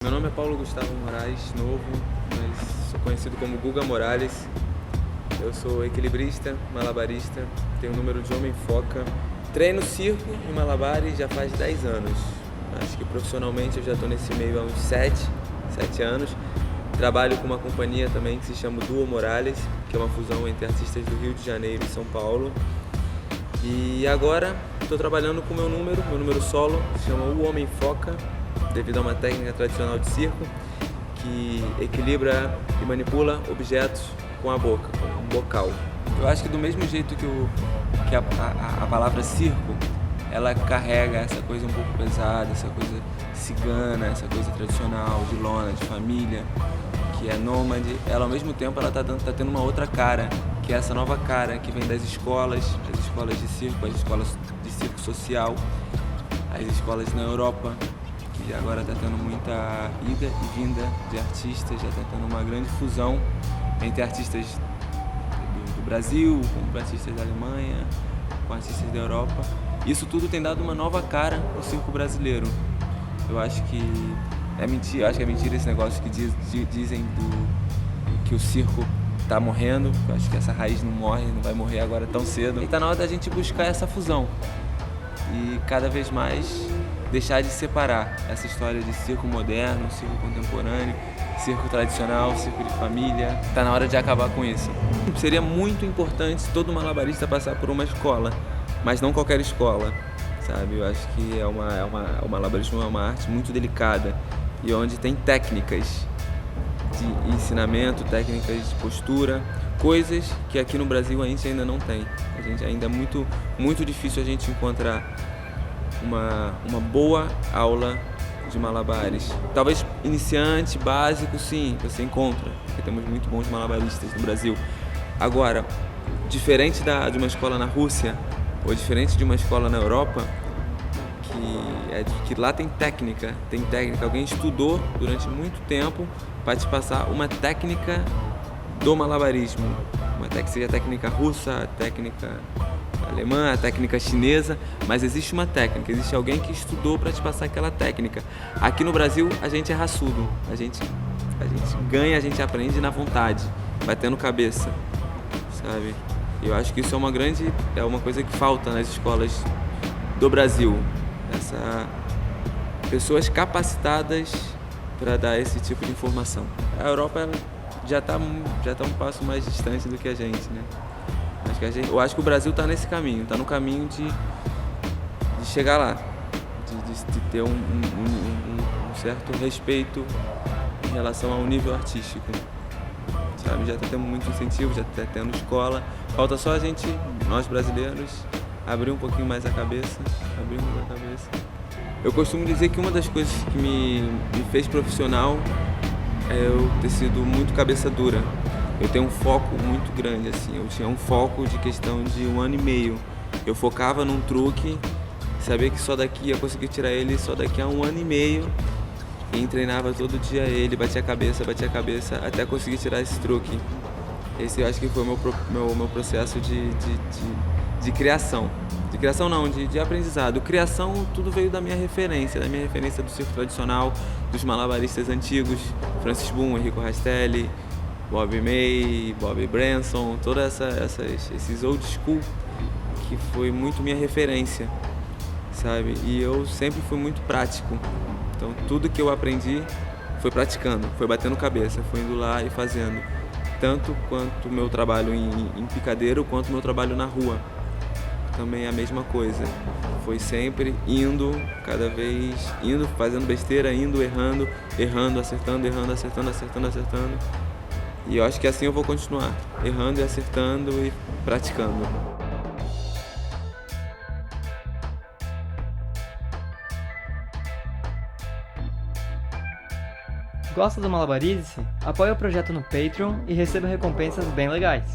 Meu nome é Paulo Gustavo Moraes, novo, mas sou conhecido como Guga Morales. Eu sou equilibrista, malabarista, tenho o número de homem foca. Treino circo e malabares já faz 10 anos. Acho que profissionalmente eu já estou nesse meio há uns 7 anos. Trabalho com uma companhia também que se chama Duo Morales, que é uma fusão entre artistas do Rio de Janeiro e São Paulo. E agora estou trabalhando com meu número solo, que se chama O Homem Foca, devido a uma técnica tradicional de circo que equilibra e manipula objetos com a boca, com um bocal. Eu acho que do mesmo jeito que a palavra circo, ela carrega essa coisa um pouco pesada, essa coisa cigana, essa coisa tradicional, de lona, de família, que é nômade, ela ao mesmo tempo ela tá tendo uma outra cara, que é essa nova cara que vem das escolas, as escolas de circo, as escolas de circo social, as escolas na Europa, que agora está tendo muita ida e vinda de artistas, já está tendo uma grande fusão entre artistas do Brasil, com artistas da Alemanha, com artistas da Europa. Isso tudo tem dado uma nova cara ao circo brasileiro. Eu acho que é mentira esse negócio que dizem que o circo está morrendo. Eu acho que essa raiz não morre, não vai morrer agora tão cedo. E está na hora da gente buscar essa fusão e cada vez mais deixar de separar essa história de circo moderno, circo contemporâneo, circo tradicional, circo de família. Está na hora de acabar com isso. Seria muito importante todo malabarista passar por uma escola, mas não qualquer escola, sabe? Eu acho que o malabarismo é uma arte muito delicada e onde tem técnicas de ensinamento, técnicas de postura, coisas que aqui no Brasil a gente ainda não tem. A gente ainda é muito difícil a gente encontrar uma boa aula de malabares. Talvez iniciante, básico, sim, você encontra, porque temos muito bons malabaristas no Brasil. Agora, diferente de uma escola na Rússia, ou diferente de uma escola na Europa, que lá tem técnica, alguém estudou durante muito tempo para te passar uma técnica do malabarismo, seja a técnica russa, a técnica alemã, a técnica chinesa, mas existe uma técnica, existe alguém que estudou para te passar aquela técnica. Aqui no Brasil a gente é raçudo, a gente ganha, a gente aprende na vontade, batendo cabeça, sabe? Eu acho que isso é uma coisa que falta nas escolas do Brasil, pessoas capacitadas para dar esse tipo de informação. A Europa já tá um passo mais distante do que a gente, né? Eu acho que o Brasil está nesse caminho, está no caminho de chegar lá, de ter um certo respeito em relação ao nível artístico, sabe? Já está tendo muito incentivo, já está tendo escola, falta só a gente, nós brasileiros, abrir um pouquinho mais a cabeça, Eu costumo dizer que uma das coisas que me fez profissional é eu ter sido muito cabeça dura. Eu tenho um foco muito grande, assim. Eu tinha um foco de questão de 1 ano e meio. Eu focava num truque, sabia que só daqui ia conseguir tirar ele só daqui a 1 ano e meio. E treinava todo dia ele, batia a cabeça, até conseguir tirar esse truque. Esse eu acho que foi o meu processo de criação. De criação não, de aprendizado. Criação, tudo veio da minha referência do circo tradicional, dos malabaristas antigos, Francis Boom, Enrico Rastelli, Bob May, Bob Branson, todos esses old school que foi muito minha referência, sabe? E eu sempre fui muito prático, então tudo que eu aprendi foi praticando, foi batendo cabeça, foi indo lá e fazendo, tanto quanto o meu trabalho em picadeiro, quanto o meu trabalho na rua, também é a mesma coisa, foi sempre cada vez indo, fazendo besteira, errando, acertando. E eu acho que assim eu vou continuar, errando e acertando e praticando. Gosta do Malabarize? Apoie o projeto no Patreon e receba recompensas bem legais.